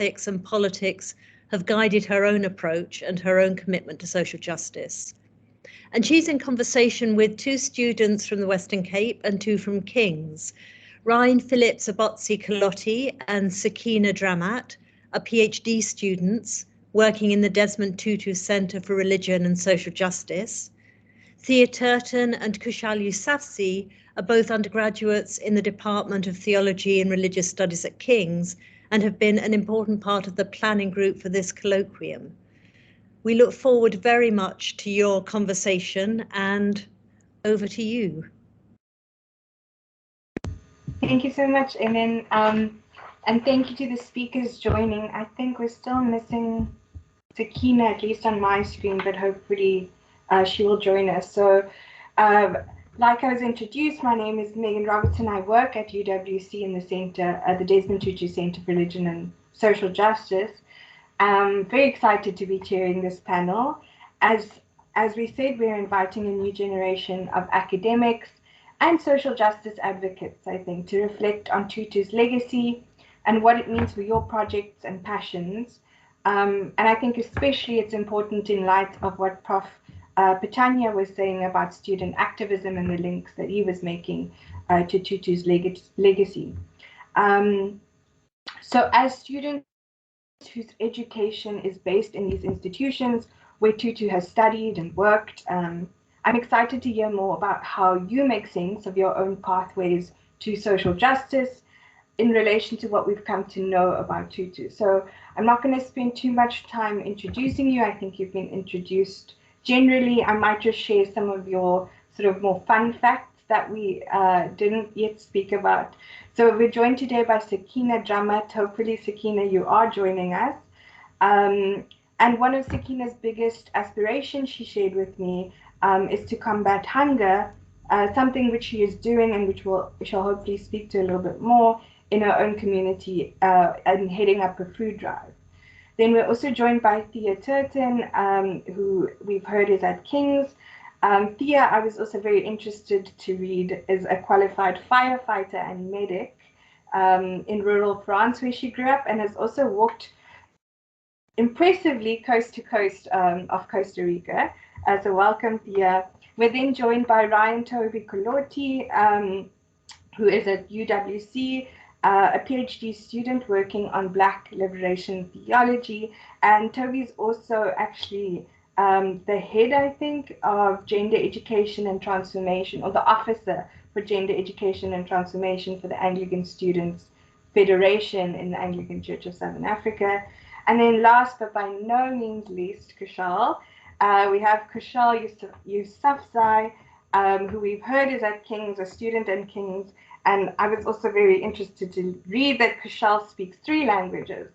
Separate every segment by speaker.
Speaker 1: ethics and politics have guided her own approach and her own commitment to social justice. And she's in conversation with two students from the Western Cape and two from King's. Rhine Tsobotsi Koloti and Sakeenah Dramat are PhD students working in the Desmond Tutu Centre for Religion and Social Justice. Thea Turton and Khushal Yousafzai are both undergraduates in the Department of Theology and Religious Studies at King's and have been an important part of the planning group for this colloquium. We look forward very much to your conversation, and over to you.
Speaker 2: Thank you so much, Emin. And thank you to the speakers joining. I think we're still missing Sakeenah, at least on my screen, but hopefully she will join us. So like I was introduced, my name is Megan Robertson. I work at UWC in the Centre, the Desmond Tutu Centre for Religion and Social Justice. I'm very excited to be chairing this panel. As we said, we're inviting a new generation of academics and social justice advocates, I think, to reflect on Tutu's legacy and what it means for your projects and passions. And I think especially it's important in light of what Prof. Petanya was saying about student activism and the links that he was making to Tutu's legacy. So as students whose education is based in these institutions where Tutu has studied and worked, I'm excited to hear more about how you make sense of your own pathways to social justice in relation to what we've come to know about Tutu. So I'm not going to spend too much time introducing you. I think you've been introduced generally. I might just share some of your sort of more fun facts that we didn't yet speak about. So we're joined today by Sakeenah Dramat. Hopefully, Sakeenah, you are joining us. And one of Sakeenah's biggest aspirations, she shared with me, is to combat hunger, something which she is doing and which she'll hopefully speak to a little bit more in her own community and heading up a food drive. Then we're also joined by Thea Turton, who we've heard is at King's. Thea, I was also very interested to read, is a qualified firefighter and medic in rural France where she grew up and has also walked impressively coast to coast of Costa Rica. So welcome, Thea. We're then joined by Rhine Koloti, who is at UWC, a PhD student working on Black liberation theology. And Toby's also actually the head, I think, of gender education and transformation, or the officer for gender education and transformation for the Anglican Students Federation in the Anglican Church of Southern Africa. And then last but by no means least, Khushal. We have Khushal Yousafzai, who we've heard is at King's, a student at King's. And I was also very interested to read that Khushal speaks 3 languages,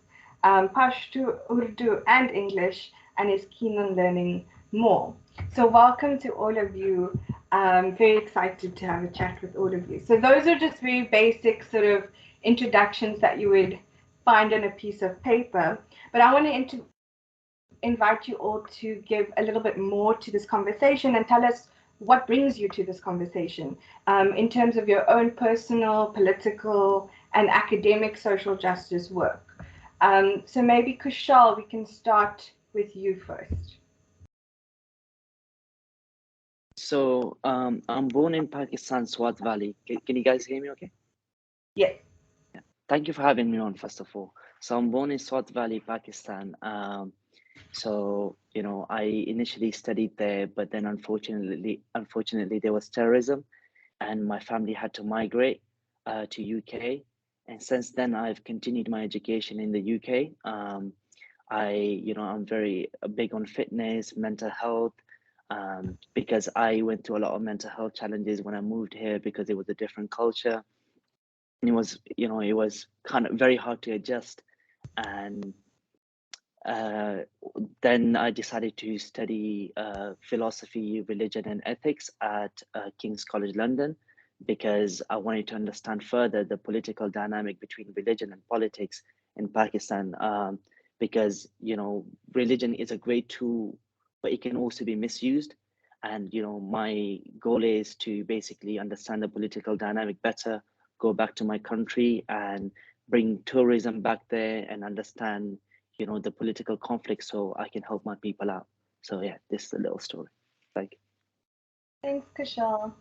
Speaker 2: Pashto, Urdu, and English, and is keen on learning more. So welcome to all of you. I'm very excited to have a chat with all of you. So those are just very basic sort of introductions that you would find on a piece of paper. But I want to invite you all to give a little bit more to this conversation and tell us what brings you to this conversation in terms of your own personal, political, and academic social justice work. So maybe, Khushal, we can start with you first.
Speaker 3: So I'm born in Pakistan, Swat Valley. Can you guys hear me okay?
Speaker 2: Yes.
Speaker 3: Yeah. Thank you for having me on, first of all. So I'm born in Swat Valley, Pakistan. So, you know, I initially studied there, but then unfortunately there was terrorism and my family had to migrate to UK. And since then, I've continued my education in the UK. I'm very big on fitness, mental health, because I went through a lot of mental health challenges when I moved here because it was a different culture. And it was kind of very hard to adjust. And then I decided to study philosophy, religion, and ethics at King's College London because I wanted to understand further the political dynamic between religion and politics in Pakistan. Because religion is a great tool, but it can also be misused. And my goal is to basically understand the political dynamic better, go back to my country and bring tourism back there and understand, you know, the political conflict so I can help my people out. So yeah, this is a little story. Thank you.
Speaker 2: Thanks, Khushal.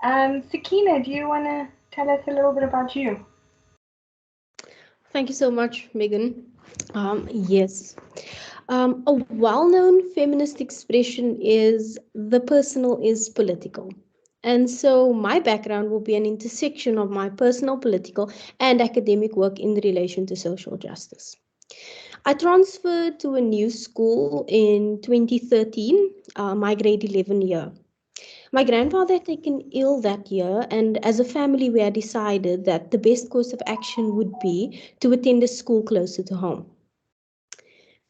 Speaker 2: Sakeenah, do you want to tell us a little bit about you?
Speaker 4: Thank you so much, Megan. Yes. A well-known feminist expression is the personal is political. And so my background will be an intersection of my personal, political, and academic work in relation to social justice. I transferred to a new school in 2013, my grade 11 year. My grandfather had taken ill that year, and as a family, we had decided that the best course of action would be to attend a school closer to home.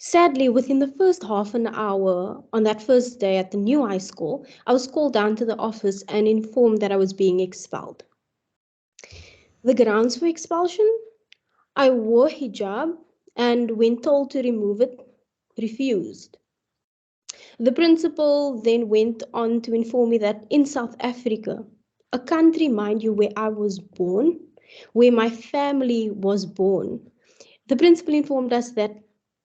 Speaker 4: Sadly, within the first half an hour on that first day at the new high school, I was called down to the office and informed that I was being expelled. The grounds for expulsion? I wore hijab, and when told to remove it, refused. The principal then went on to inform me that in South Africa, a country, mind you, where I was born, where my family was born, the principal informed us that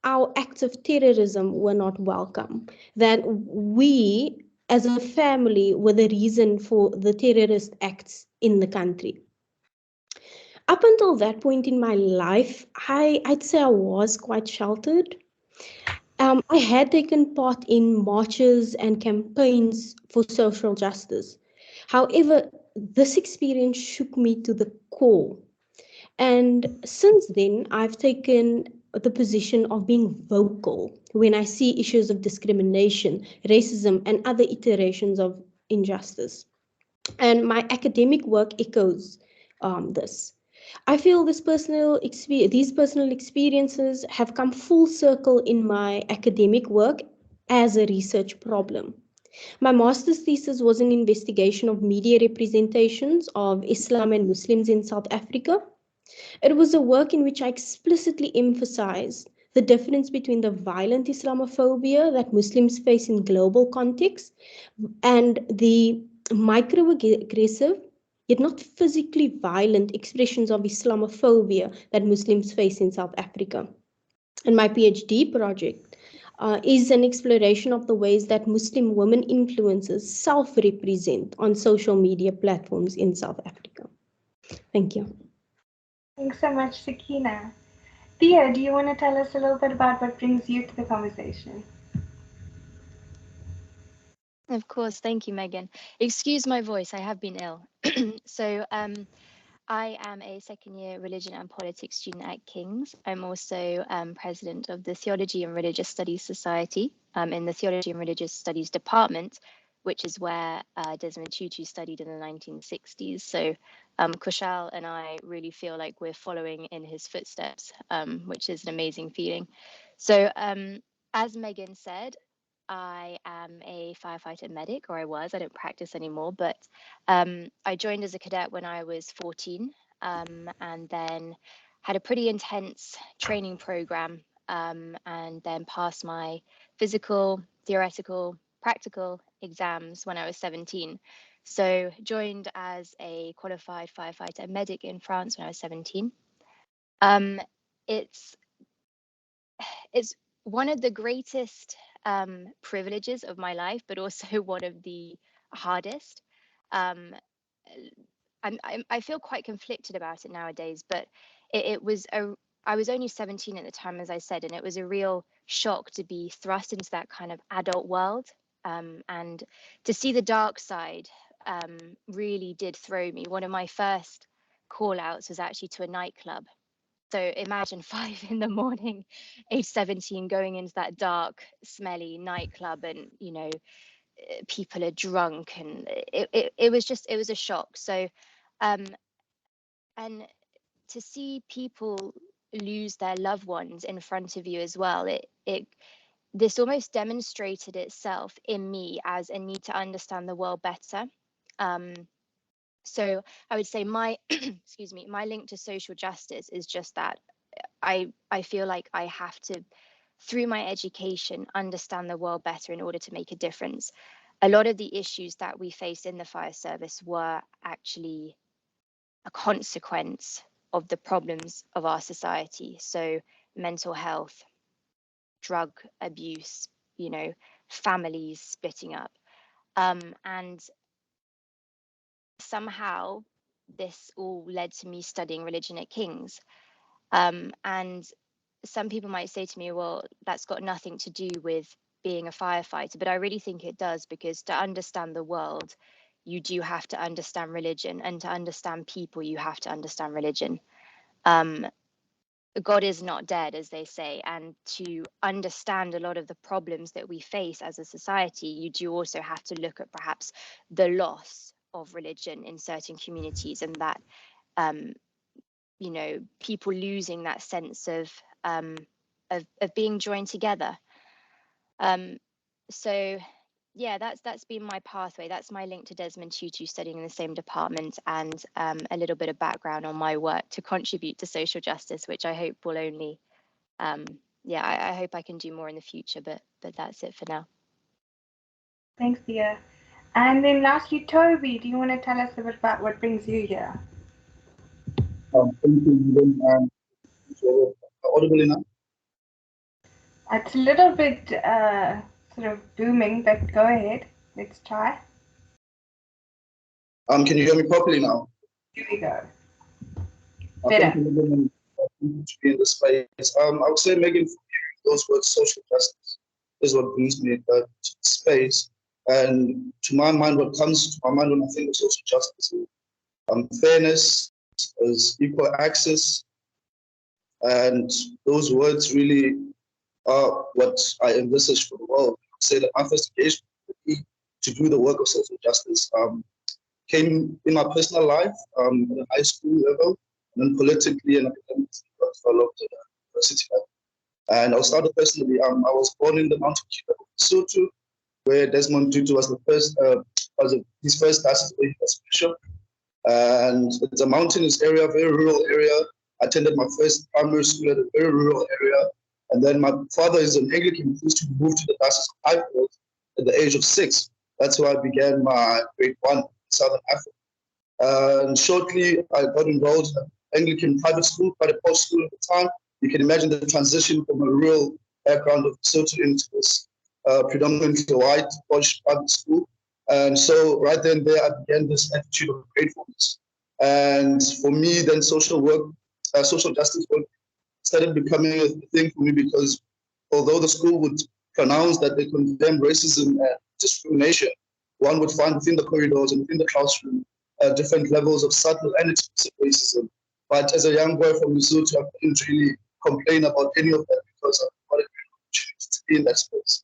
Speaker 4: our acts of terrorism were not welcome, that we as a family were the reason for the terrorist acts in the country. Up until that point in my life, I'd say I was quite sheltered. I had taken part in marches and campaigns for social justice. However, this experience shook me to the core. And since then, I've taken the position of being vocal when I see issues of discrimination, racism, and other iterations of injustice. And my academic work echoes this. I feel these personal experiences have come full circle in my academic work as a research problem. My master's thesis was an investigation of media representations of Islam and Muslims in South Africa. It was a work in which I explicitly emphasized the difference between the violent Islamophobia that Muslims face in global context and the microaggressive, yet not physically violent expressions of Islamophobia that Muslims face in South Africa. And my PhD project is an exploration of the ways that Muslim women influencers self-represent on social media platforms in South Africa. Thank you.
Speaker 2: Thanks so much, Sakeenah. Thea, do you want to tell us a little bit about what brings you to the conversation?
Speaker 5: Of course, thank you, Megan. Excuse my voice, I have been ill. So I am a second year religion and politics student at King's. I'm also president of the Theology and Religious Studies Society in the Theology and Religious Studies department, which is where Desmond Tutu studied in the 1960s. So Khushal and I really feel like we're following in his footsteps, which is an amazing feeling. So as Megan said, I am a firefighter medic, or I was. I don't practice anymore, but I joined as a cadet when I was 14, and then had a pretty intense training program, and then passed my physical, theoretical, practical exams when I was 17. So joined as a qualified firefighter medic in France when I was 17. It's one of the greatest privileges of my life, but also one of the hardest. I feel quite conflicted about it nowadays, but I was only 17 at the time, as I said, and it was a real shock to be thrust into that kind of adult world, and to see the dark side really did throw me. One of my first call outs was actually to a nightclub. So imagine 5 in the morning, age 17, going into that dark, smelly nightclub, and people are drunk, and it was a shock. So and to see people lose their loved ones in front of you as well, this almost demonstrated itself in me as a need to understand the world better. So I would say my excuse me, my link to social justice is just that I feel like I have to, through my education, understand the world better in order to make a difference. A lot of the issues that we faced in the fire service were actually a consequence of the problems of our society. So mental health, drug abuse, you know, families splitting up. And somehow this all led to me studying religion at King's. And some people might say to me, well, that's got nothing to do with being a firefighter, but I really think it does, because to understand the world, you do have to understand religion, and to understand people, you have to understand religion. God is not dead, as they say, and to understand a lot of the problems that we face as a society, you do also have to look at perhaps the loss of religion in certain communities, and that you know, people losing that sense of being joined together. So yeah, that's been my pathway. That's my link to Desmond Tutu, studying in the same department, and a little bit of background on my work to contribute to social justice, which I hope will only yeah, I hope I can do more in the future, but that's it for now.
Speaker 2: Thanks, Thea. And then lastly, Toby, do you want to tell us a bit about what brings you here?
Speaker 6: Thank you, audible enough?
Speaker 2: It's a little bit sort of booming, but go ahead. Let's try.
Speaker 6: Can you hear me properly now?
Speaker 2: Here we go.
Speaker 6: Thank you to be in this space. I would say, Megan, those words, social justice, is what brings me to the space. And to my mind, what comes to my mind when I think of social justice is fairness, is equal access, and those words really are what I envisage for the world. I would say that my first engagement to do the work of social justice came in my personal life at a high school level, and then politically and academically developed at the university level. And I'll start personally. I was born in the mountain kingdom of Lesotho, where Desmond Tutu was the first, his first diocese where he was bishop. And it's a mountainous area, very rural area. I attended my first primary school at a very rural area. And then my father is an Anglican priest who moved to the Diocese of Highfield at the age of 6. That's where I began my grade 1 in Southern Africa. And shortly, I got enrolled in an Anglican private school, quite a posh school at the time. You can imagine the transition from a rural background of Lesotho into this predominantly white, posh private school. And so right then and there, I began this attitude of gratefulness. And for me, then social justice work started becoming a thing for me, because although the school would pronounce that they condemn racism and discrimination, one would find within the corridors and within the classroom different levels of subtle and explicit racism. But as a young boy from Lesotho, I couldn't really complain about any of that, because I got an opportunity to be in that space.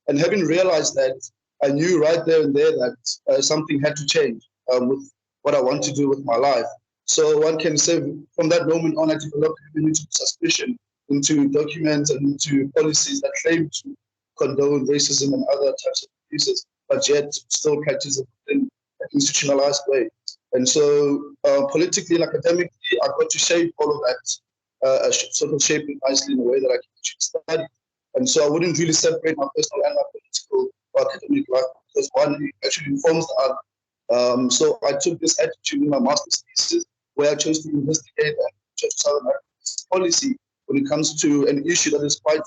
Speaker 6: And having realized that, I knew right there and there that something had to change with what I want to do with my life. So one can say from that moment on, I developed a unity of suspicion into documents and into policies that claim to condone racism and other types of abuses, but yet still practice it in an institutionalized way. And so politically and academically, I got to shape all of that, sort of shape it nicely in a way that I can study. And so I wouldn't really separate my personal and my political or academic life, because one actually informs the other. So I took this attitude in my master's thesis, where I chose to investigate and Church of Southern Africa's policy when it comes to an issue that is quite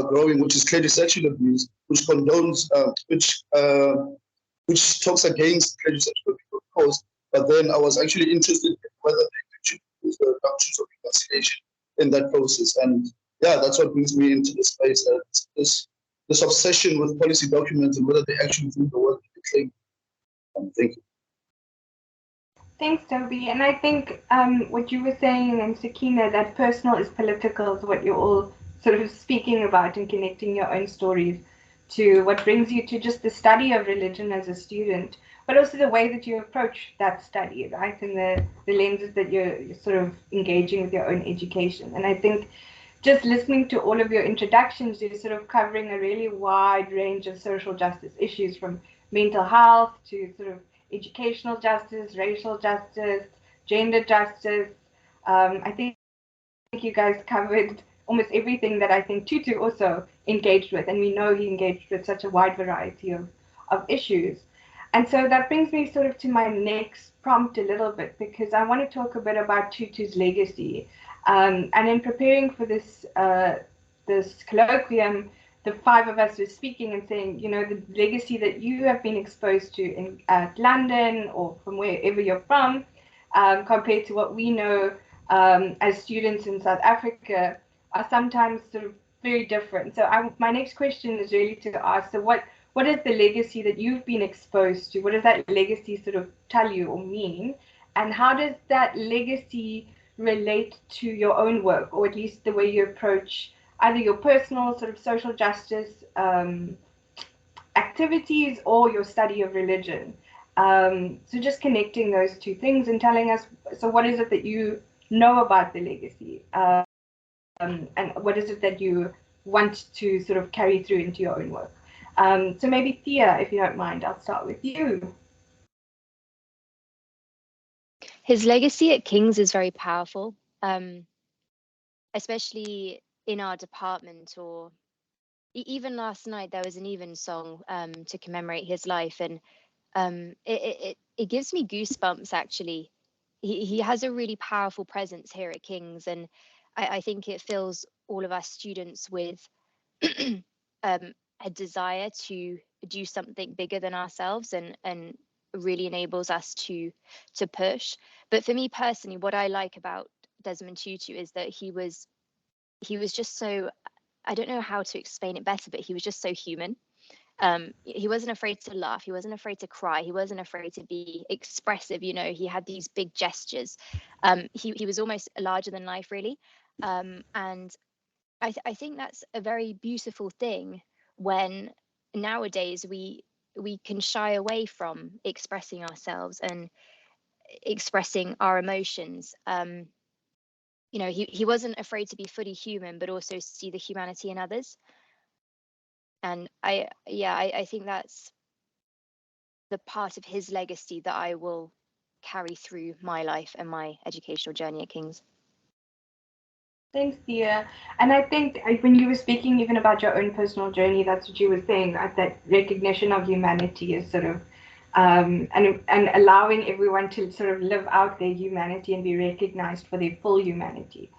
Speaker 6: growing, which is clergy sexual abuse, which condones, which talks against clergy sexual abuse, of course. But then I was actually interested in whether they should use the doctrines of reconciliation in that process. And yeah, that's what brings me into this space, this obsession with policy documents and whether they actually do the work that they claim. Thank you.
Speaker 2: Thanks, Toby. And I think what you were saying, and Sakeenah, that personal is political, is what you're all sort of speaking about and connecting your own stories to what brings you to just the study of religion as a student, but also the way that you approach that study, right? And the lenses that you're sort of engaging with your own education. And I think just listening to all of your introductions, you're sort of covering a really wide range of social justice issues, from mental health to sort of educational justice, racial justice, gender justice. I think you guys covered almost everything that I think Tutu also engaged with, and we know he engaged with such a wide variety of issues. And so that brings me sort of to my next prompt a little bit, because I want to talk a bit about Tutu's legacy. And in preparing for this this colloquium, the five of us were speaking and saying, you know, the legacy that you have been exposed to in London or from wherever you're from, compared to what we know as students in South Africa, are sometimes sort of very different. So my next question is really to ask, so what is the legacy that you've been exposed to? What does that legacy sort of tell you or mean? And how does that legacy relate to your own work, or at least the way you approach either your personal sort of social justice activities or your study of religion? So just connecting those two things and telling us, so what is it that you know about the legacy? And what is it that you want to sort of carry through into your own work? So maybe Thea, if you don't mind, I'll start with you.
Speaker 5: His legacy at King's is very powerful, especially in our department, or even last night there was an evensong to commemorate his life, and it gives me goosebumps actually. He has a really powerful presence here at King's, and I think it fills all of us students with a desire to do something bigger than ourselves, and really enables us to push. But for me personally, what I like about Desmond Tutu is that he was just so, I don't know how to explain it better, but he was just so human. He wasn't afraid to laugh, he wasn't afraid to cry, he wasn't afraid to be expressive. You know, he had these big gestures. He was almost larger than life, really. And I think that's a very beautiful thing, when nowadays we can shy away from expressing ourselves and expressing our emotions. You know, he wasn't afraid to be fully human, but also see the humanity in others. And I think that's the part of his legacy that I will carry through my life and my educational journey at King's.
Speaker 2: Thanks, Thea. And I think when you were speaking even about your own personal journey, that's what you were saying, right? That recognition of humanity is sort of, and allowing everyone to sort of live out their humanity and be recognized for their full humanity,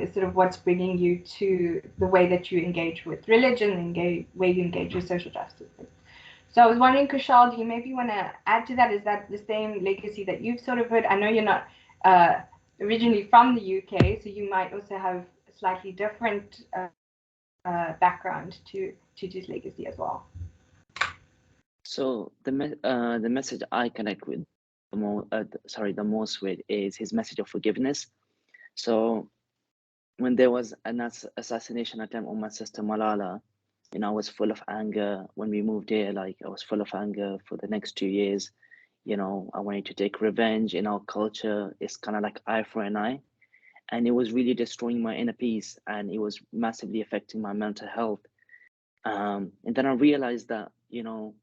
Speaker 2: is sort of what's bringing you to the way that you engage with religion and way you engage with social justice. So I was wondering, Khushal, do you maybe want to add to that? Is that the same legacy that you've sort of heard? I know you're not originally from the UK, so you might also have a slightly different background to Tutu's legacy as well.
Speaker 3: So the message I connect with the most with is his message of forgiveness. So when there was an assassination attempt on my sister Malala, you know, I was full of anger. When we moved here, like, I was full of anger for the next 2 years. You know, I wanted to take revenge. In our culture, it's kind of like eye for an eye. And it was really destroying my inner peace, and it was massively affecting my mental health. And then I realized that, you know,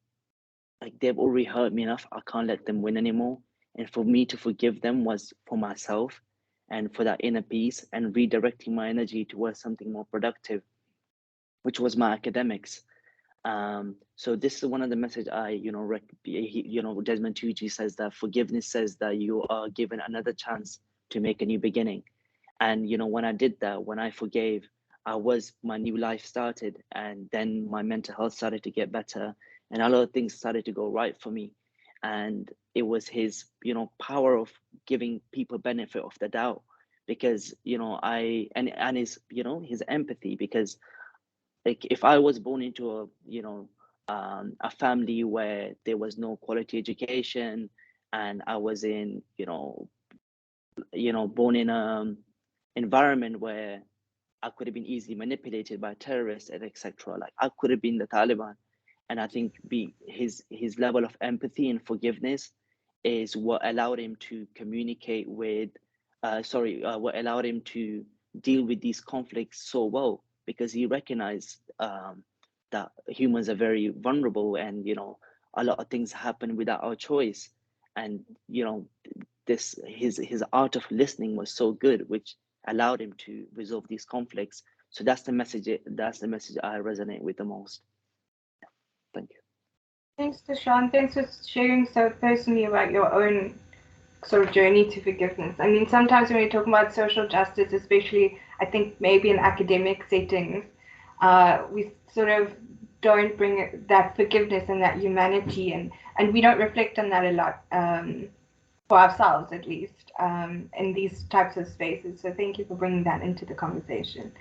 Speaker 3: like, they've already hurt me enough. I can't let them win anymore. And for me to forgive them was for myself and for that inner peace, and redirecting my energy towards something more productive, which was my academics. So this is one of the message I, Desmond Tutu says that forgiveness says that you are given another chance to make a new beginning. And, you know, when I did that, when I forgave, my new life started, and then my mental health started to get better, and a lot of things started to go right for me. And it was his, you know, power of giving people benefit of the doubt, because, you know, and his, you know, his empathy, because, like, if I was born into a family where there was no quality education, and I was in, born in a environment where I could have been easily manipulated by terrorists and etc. Like, I could have been the Taliban. And I think his level of empathy and forgiveness is what allowed him to communicate with, what allowed him to deal with these conflicts so well, because he recognized that humans are very vulnerable, and, you know, a lot of things happen without our choice. And, you know, his art of listening was so good, which allowed him to resolve these conflicts. So that's the message I resonate with the most. Thank you.
Speaker 2: Thanks, Khushal. Thanks for sharing so personally about your own sort of journey to forgiveness. I mean, sometimes when we talk about social justice, especially I think maybe in academic settings, we sort of don't bring that forgiveness and that humanity, and we don't reflect on that a lot, for ourselves at least, in these types of spaces. So thank you for bringing that into the conversation.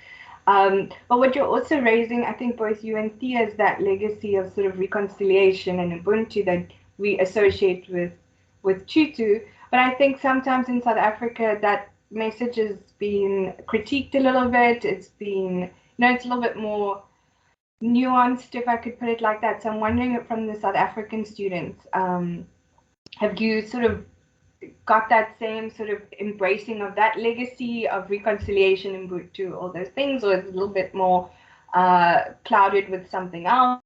Speaker 2: But what you're also raising, I think both you and Thea, is that legacy of sort of reconciliation and Ubuntu that we associate with Tutu. But I think sometimes in South Africa that message has been critiqued a little bit. It's been, it's a little bit more nuanced, if I could put it like that. So I'm wondering from the South African students, have you sort of got that same sort of embracing of that legacy of reconciliation and Ubuntu, all those things, or is it a little bit more clouded with something else?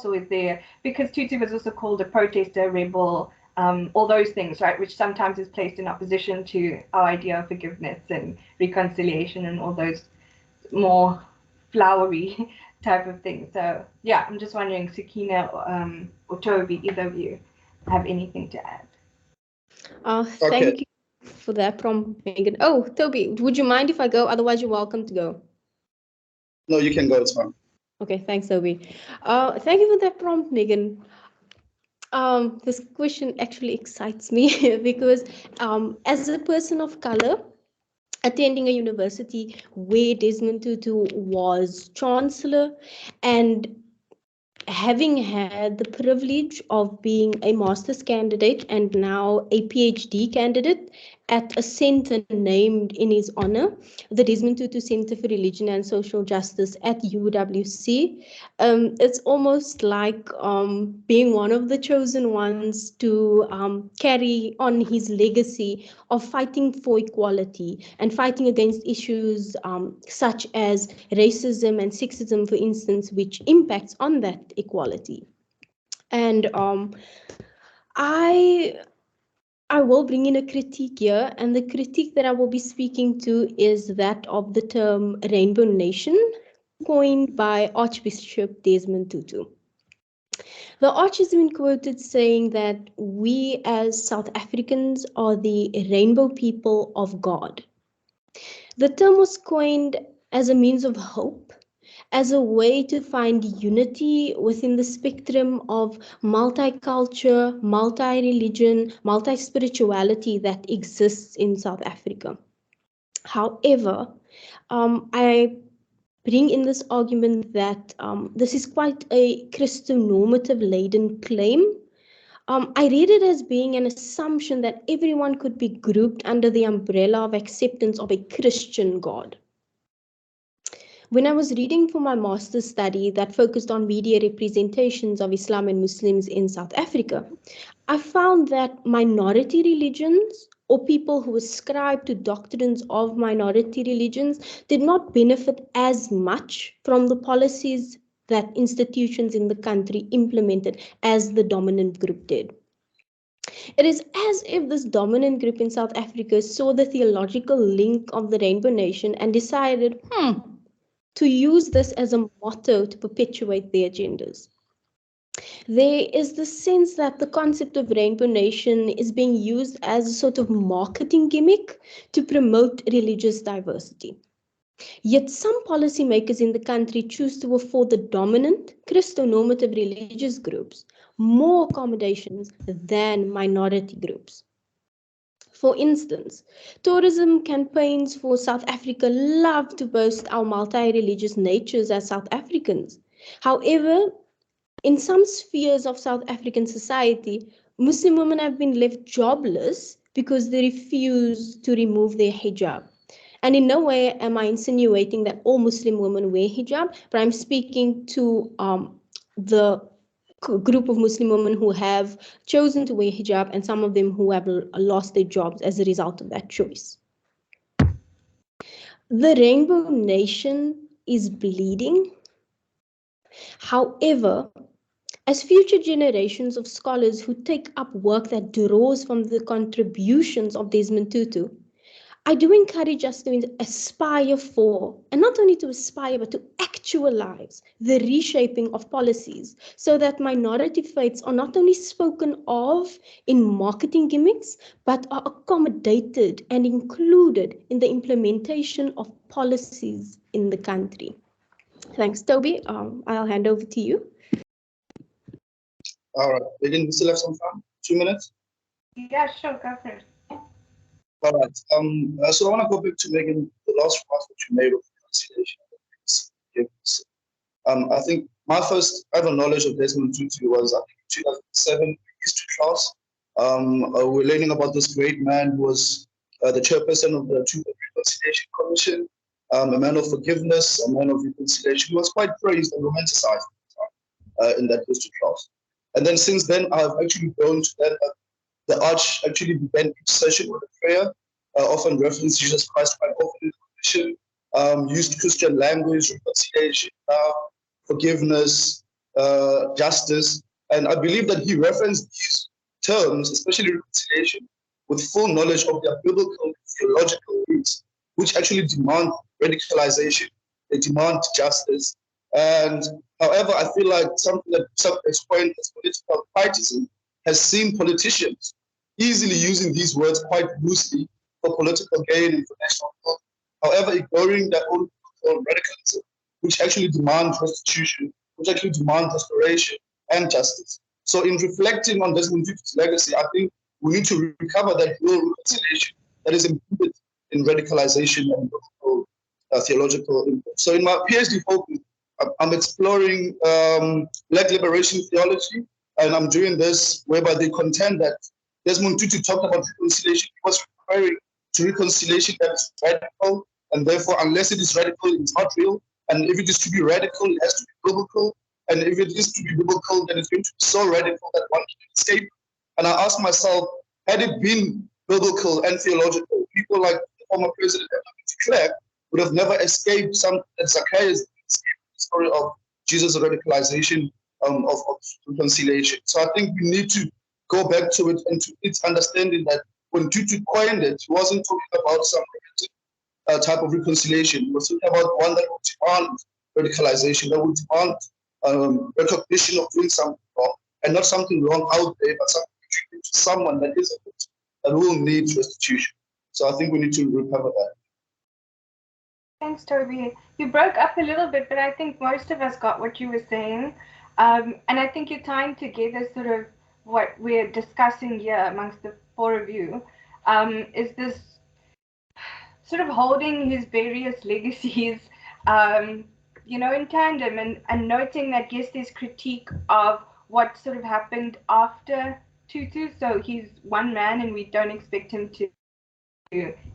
Speaker 2: Or is there, because Tutu was also called a protester, a rebel, all those things, right, which sometimes is placed in opposition to our idea of forgiveness and reconciliation and all those more flowery type of things. So yeah, I'm just wondering, Sakeenah or Toby, either of you have anything to add?
Speaker 4: Thank you for that prompt, Megan. Oh, Toby, would you mind if I go? Otherwise, you're welcome to go.
Speaker 6: No, you can go. It's fine.
Speaker 4: Okay, thanks, Toby. Thank you for that prompt, Megan. This question actually excites me because as a person of color, attending a university where Desmond Tutu was chancellor and having had the privilege of being a master's candidate and now a PhD candidate at a center named in his honor, the Desmond Tutu Centre for Religion and Social Justice at UWC. It's almost like being one of the chosen ones to carry on his legacy of fighting for equality and fighting against issues such as racism and sexism, for instance, which impacts on that equality. And I will bring in a critique here, and the critique that I will be speaking to is that of the term Rainbow Nation, coined by Archbishop Desmond Tutu. The Arch has been quoted saying that we as South Africans are the rainbow people of God. The term was coined as a means of hope, as a way to find unity within the spectrum of multicultural, multi-religion, multi-spirituality that exists in South Africa. However, I bring in this argument that this is quite a Christonormative laden claim. I read it as being an assumption that everyone could be grouped under the umbrella of acceptance of a Christian God. When I was reading for my master's study that focused on media representations of Islam and Muslims in South Africa, I found that minority religions or people who ascribe to doctrines of minority religions did not benefit as much from the policies that institutions in the country implemented as the dominant group did. It is as if this dominant group in South Africa saw the theological link of the Rainbow Nation and decided, to use this as a motto to perpetuate their agendas. There is the sense that the concept of Rainbow Nation is being used as a sort of marketing gimmick to promote religious diversity. Yet some policymakers in the country choose to afford the dominant Christonormative religious groups more accommodations than minority groups. For instance, tourism campaigns for South Africa love to boast our multi-religious natures as South Africans. However, in some spheres of South African society, Muslim women have been left jobless because they refuse to remove their hijab. And in no way am I insinuating that all Muslim women wear hijab, but I'm speaking to the group of Muslim women who have chosen to wear hijab and some of them who have lost their jobs as a result of that choice. The Rainbow Nation is bleeding. However, as future generations of scholars who take up work that draws from the contributions of Desmond Tutu, I do encourage us to aspire for, and not only to aspire, but to actualize the reshaping of policies so that minority faiths are not only spoken of in marketing gimmicks, but are accommodated and included in the implementation of policies in the country. Thanks, Toby. I'll hand over to you.
Speaker 6: All right, we still have some time, 2 minutes?
Speaker 2: Yeah, sure, go for it.
Speaker 6: All right. So I want to go back to Megan, the last part that you made of reconciliation. I think my first ever knowledge of Desmond Tutu was, I think, in 2007 history class. We're learning about this great man who was the chairperson of the Tutu Reconciliation Commission, a man of forgiveness, a man of reconciliation. He was quite praised and romanticized in that history class. And then since then, I've actually grown to that. The arch actually began each session with a prayer, often referenced Jesus Christ quite often in the commission, used Christian language, reconciliation, forgiveness, justice. And I believe that he referenced these terms, especially reconciliation, with full knowledge of their biblical and theological roots, which actually demand radicalization, they demand justice. And however, I feel like something that is coined as political pietism has seen politicians easily using these words quite loosely for political gain and for national good. However, ignoring their own radicalism, which actually demands restitution, which actually demands restoration and justice. So in reflecting on Desmond Tutu's legacy, I think we need to recover that real reconciliation that is embedded in radicalization and theological input. So in my PhD focus, I'm exploring Black liberation theology, and I'm doing this whereby they contend that Desmond Tutu talked about reconciliation. He was referring to reconciliation that is radical, and therefore, unless it is radical, it's not real. And if it is to be radical, it has to be biblical. And if it is to be biblical, then it's going to be so radical that one can escape. And I asked myself, had it been biblical and theological, people like the former president de Klerk would have never escaped something that Zacchaeus escaped, the story of Jesus' radicalization of reconciliation. So I think we need to go back to it and to its understanding that when Tutu coined it, he wasn't talking about some type of reconciliation. He was talking about one that would demand radicalization, that would demand recognition of doing something wrong, and not something wrong out there, but something to someone that is a victim and will need restitution. So I think we need to recover that.
Speaker 2: Thanks, Toby. You broke up a little bit, but I think most of us got what you were saying. And I think you're tying together sort of what we're discussing here amongst the four of you, is this sort of holding his various legacies, in tandem and noting that, yes, there's critique of what sort of happened after Tutu. So he's one man and we don't expect him to,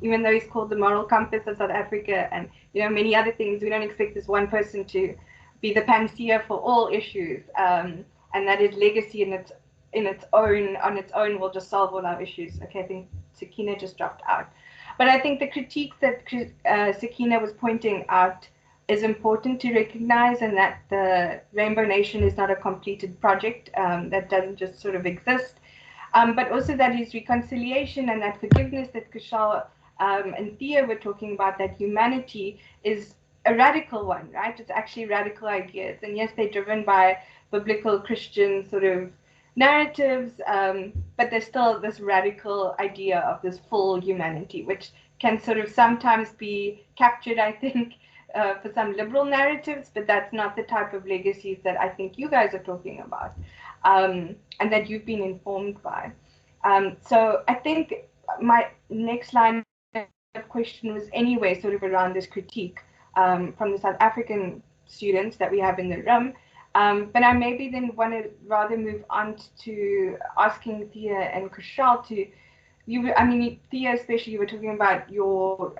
Speaker 2: even though he's called the moral compass of South Africa and, many other things, we don't expect this one person to be the panacea for all issues. And that his legacy on its own will just solve all our issues. Okay, I think Sakeenah just dropped out. But I think the critiques that Sakeenah was pointing out is important to recognize, and that the Rainbow Nation is not a completed project that doesn't just sort of exist, but also that his reconciliation and that forgiveness that Khushal and Thea were talking about, that humanity is a radical one, right? It's actually radical ideas. And yes, they're driven by biblical Christian sort of narratives, but there's still this radical idea of this full humanity, which can sort of sometimes be captured, I think, for some liberal narratives, but that's not the type of legacies that I think you guys are talking about, and that you've been informed by. So I think my next line of question was anyway sort of around this critique from the South African students that we have in the room. But I maybe then want to rather move on to asking Thea and Khushal to, Thea especially, you were talking about your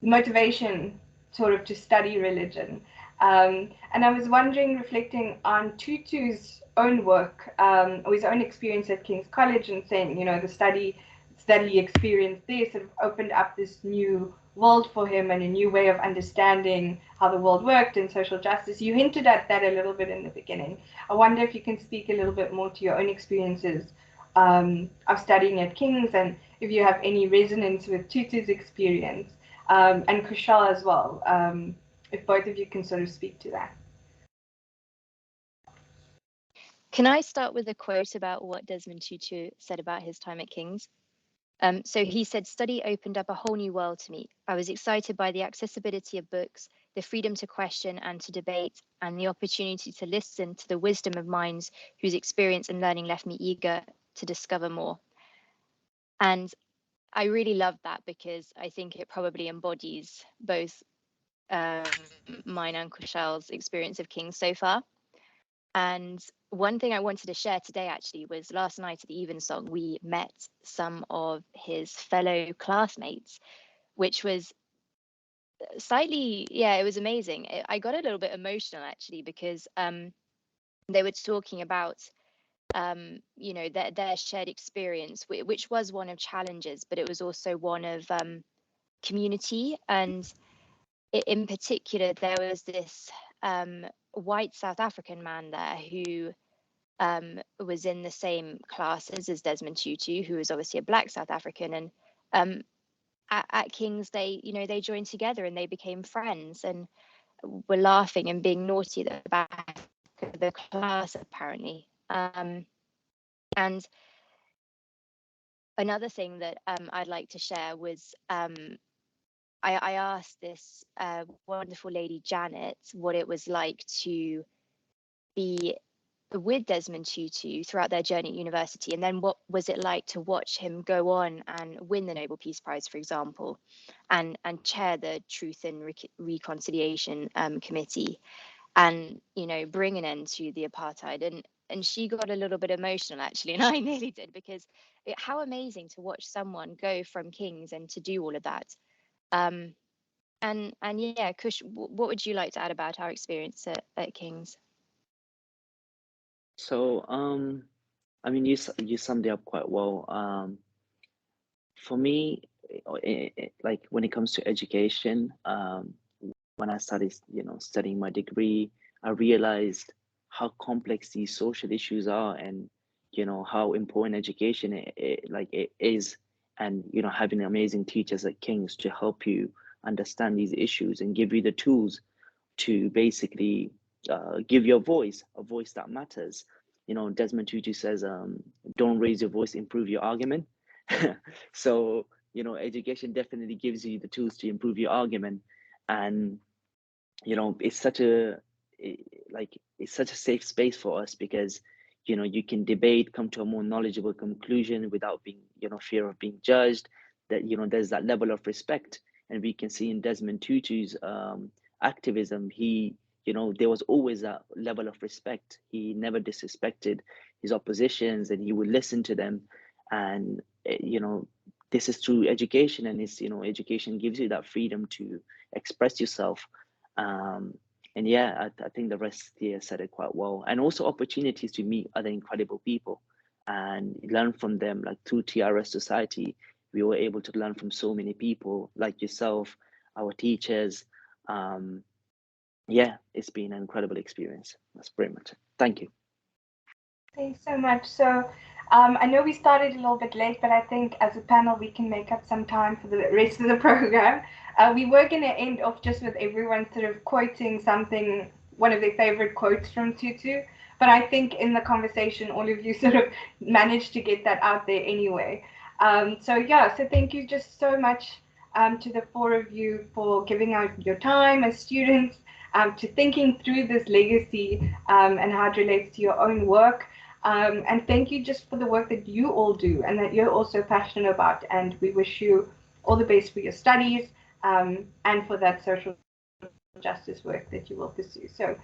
Speaker 2: motivation sort of to study religion. And I was wondering, reflecting on Tutu's own work, or his own experience at King's College, and saying, the study experience there sort of opened up this new world for him and a new way of understanding how the world worked and social justice. You hinted at that a little bit in the beginning. I wonder if you can speak a little bit more to your own experiences of studying at King's, and if you have any resonance with Tutu's experience, and Khushal as well, if both of you can sort of speak to that.
Speaker 5: Can I start with a quote about what Desmond Tutu said about his time at King's? So he said, "Study opened up a whole new world to me. I was excited by the accessibility of books, the freedom to question and to debate, and the opportunity to listen to the wisdom of minds whose experience and learning left me eager to discover more." And I really love that, because I think it probably embodies both mine and Kushal's experience of King's so far. And one thing I wanted to share today actually was last night at the Evensong, we met some of his fellow classmates, which was slightly, yeah, it was amazing. I got a little bit emotional actually, because they were talking about, you know, their shared experience, which was one of challenges, but it was also one of community. And in particular, there was this white South African man there who was in the same classes as Desmond Tutu, who was obviously a Black South African. And at King's, they, you know, they joined together and they became friends and were laughing and being naughty at the back of the class, apparently. And another thing that I'd like to share was I asked this wonderful lady, Janet, what it was like to be with Desmond Tutu throughout their journey at university, and then what was it like to watch him go on and win the Nobel Peace Prize, for example, and chair the Truth and Reconciliation Committee, and, you know, bring an end to the apartheid. And she got a little bit emotional actually, and I nearly did, because how amazing to watch someone go from King's and to do all of that. And yeah, Kush, what would you like to add about our experience at King's?
Speaker 3: So, I mean, you summed it up quite well. For me, like when it comes to education, when I started, you know, studying my degree, I realized how complex these social issues are, and you know how important education it is, and you know having amazing teachers at King's to help you understand these issues and give you the tools to basically give your voice a voice that matters. You know, Desmond Tutu says, "Don't raise your voice, improve your argument." So, you know, education definitely gives you the tools to improve your argument, and you know, it's such a it's such a safe space for us, because you know you can debate, come to a more knowledgeable conclusion without being, you know, fear of being judged. That, you know, there's that level of respect, and we can see in Desmond Tutu's activism, he, you know, there was always a level of respect. He never disrespected his oppositions, and he would listen to them. And you know, this is through education, and it's, you know, education gives you that freedom to express yourself. And yeah, I think the rest here said it quite well. And also opportunities to meet other incredible people and learn from them. Like through TRS Society, we were able to learn from so many people like yourself, our teachers. Yeah, it's been an incredible experience. That's pretty much it. Thank you.
Speaker 2: Thanks so much. So I know we started a little bit late, but I think as a panel we can make up some time for the rest of the program. We were going to end off just with everyone sort of quoting something, one of their favorite quotes from Tutu, but I think in the conversation all of you sort of managed to get that out there anyway. So yeah, so thank you just so much to the four of you for giving out your time as students, to thinking through this legacy and how it relates to your own work. And thank you just for the work that you all do and that you're also passionate about. And we wish you all the best for your studies and for that social justice work that you will pursue. So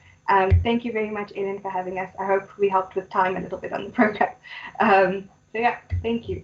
Speaker 2: thank you very much, Ellen, for having us. I hope we helped with time a little bit on the program. So yeah, thank you.